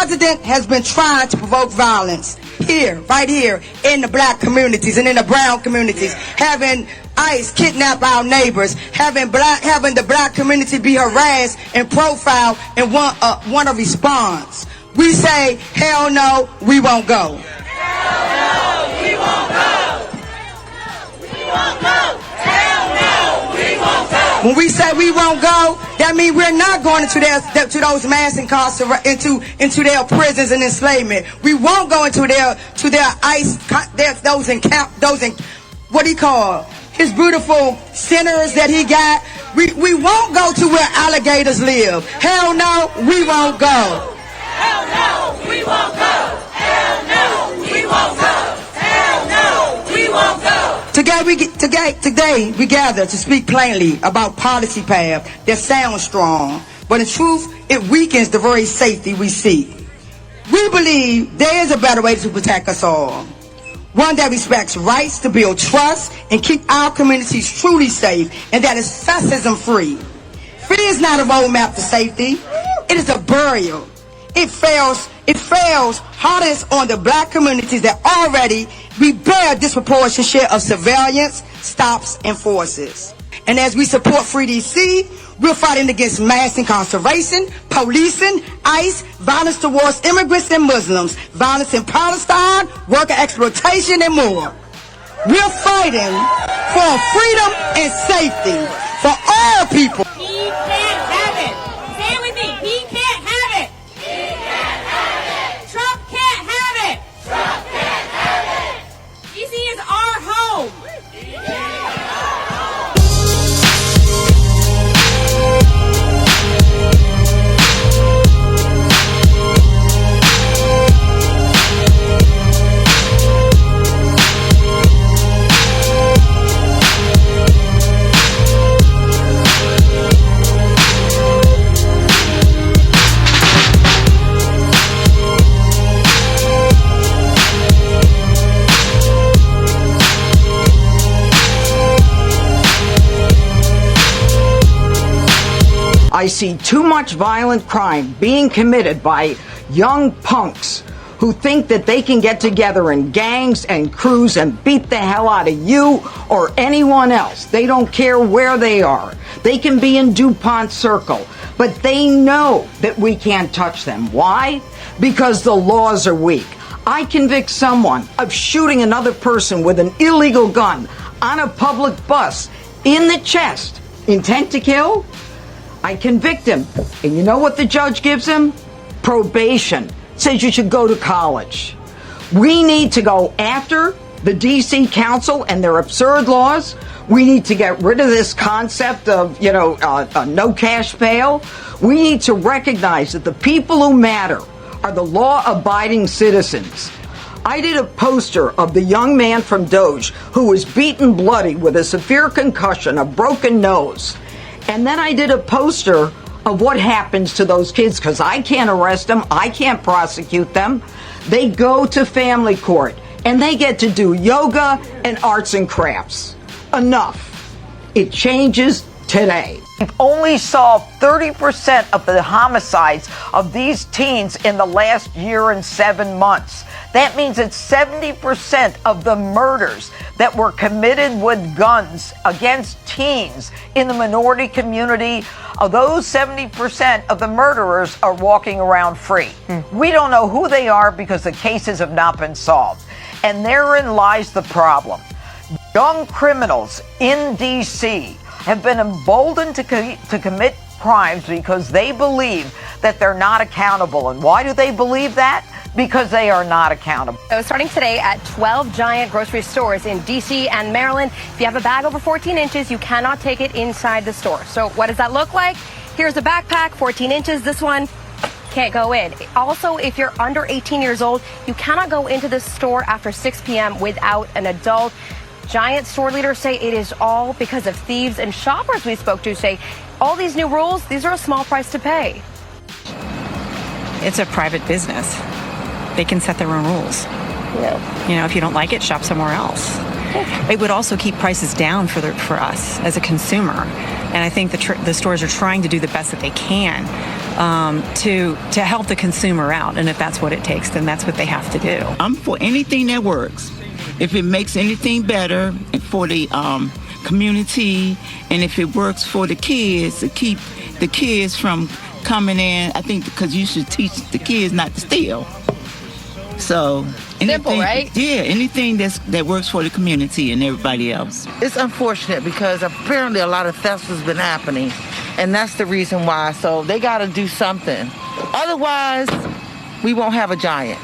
president has been trying to provoke violence here, right here, in the black communities and in the brown communities, having ICE kidnap our neighbors, having the black community be harassed and profiled and want a response. We say, hell no, we won't go. Hell no, we won't go. We won't go. Hell no, we won't go. When we say we won't go, that means we're not going into those mass incarceration, into their prisons and enslavement. We won't go into their ICE, what do you call his beautiful centers that he got. We won't go to where alligators live. Hell no, we won't go. Hell no, we won't go. Hell no, we won't go. Hell no, we won't go. Today we gather to speak plainly about policy path that sounds strong, but in truth, it weakens the very safety we seek. We believe there is a better way to protect us all. One that respects rights to build trust and keep our communities truly safe, and that is fascism-free. Fear is not a roadmap to safety. It is a burial. It fails hardest on the black communities that already we bear a disproportionate share of surveillance, stops, and forces. And as we support Free DC, we're fighting against mass incarceration, policing, ICE, violence towards immigrants and Muslims, violence in Palestine, worker exploitation, and more. We're fighting for freedom and safety for all people. He can't have it. Say it with me. He can't have it. He can't have it. Trump can't have it. Trump can't have it. DC is our home. I see too much violent crime being committed by young punks who think that they can get together in gangs and crews and beat the hell out of you or anyone else. They don't care where they are. They can be in DuPont Circle, but they know that we can't touch them. Why? Because the laws are weak. I convict someone of shooting another person with an illegal gun on a public bus in the chest. Intent to kill? I convict him. And you know what the judge gives him? Probation. Says you should go to college. We need to go after the DC Council and their absurd laws. We need to get rid of this concept of, no cash bail. We need to recognize that the people who matter are the law-abiding citizens. I did a poster of the young man from Doge who was beaten bloody with a severe concussion, a broken nose. And then I did a poster of what happens to those kids, because I can't arrest them, I can't prosecute them. They go to family court, and they get to do yoga and arts and crafts. Enough. It changes today. We've only solved 30% of the homicides of these teens in the last year and 7 months. That means that 70% of the murders that were committed with guns against teens in the minority community, of those 70% of the murderers are walking around free. We don't know who they are because the cases have not been solved. And therein lies the problem. Young criminals in D.C. have been emboldened to commit crimes because they believe that they're not accountable. And why do they believe that? Because they are not accountable. So starting today at 12 giant grocery stores in D.C. and Maryland, if you have a bag over 14 inches, you cannot take it inside the store. So what does that look like? Here's a backpack, 14 inches. This one can't go in. Also, if you're under 18 years old, you cannot go into the store after 6 p.m. without an adult. Giant store leaders say it is all because of thieves, and shoppers we spoke to say all these new rules, these are a small price to pay. It's a private business. They can set their own rules. Yeah. If you don't like it, shop somewhere else. It would also keep prices down for us as a consumer. And I think the stores are trying to do the best that they can to help the consumer out. And if that's what it takes, then that's what they have to do. I'm for anything that works. If it makes anything better for the community, and if it works for the kids to keep the kids from coming in, I think because you should teach the kids not to steal. So anything, simple, right? Yeah, anything that works for the community and everybody else. It's unfortunate because apparently a lot of theft has been happening, and that's the reason why. So they got to do something. Otherwise, we won't have a giant.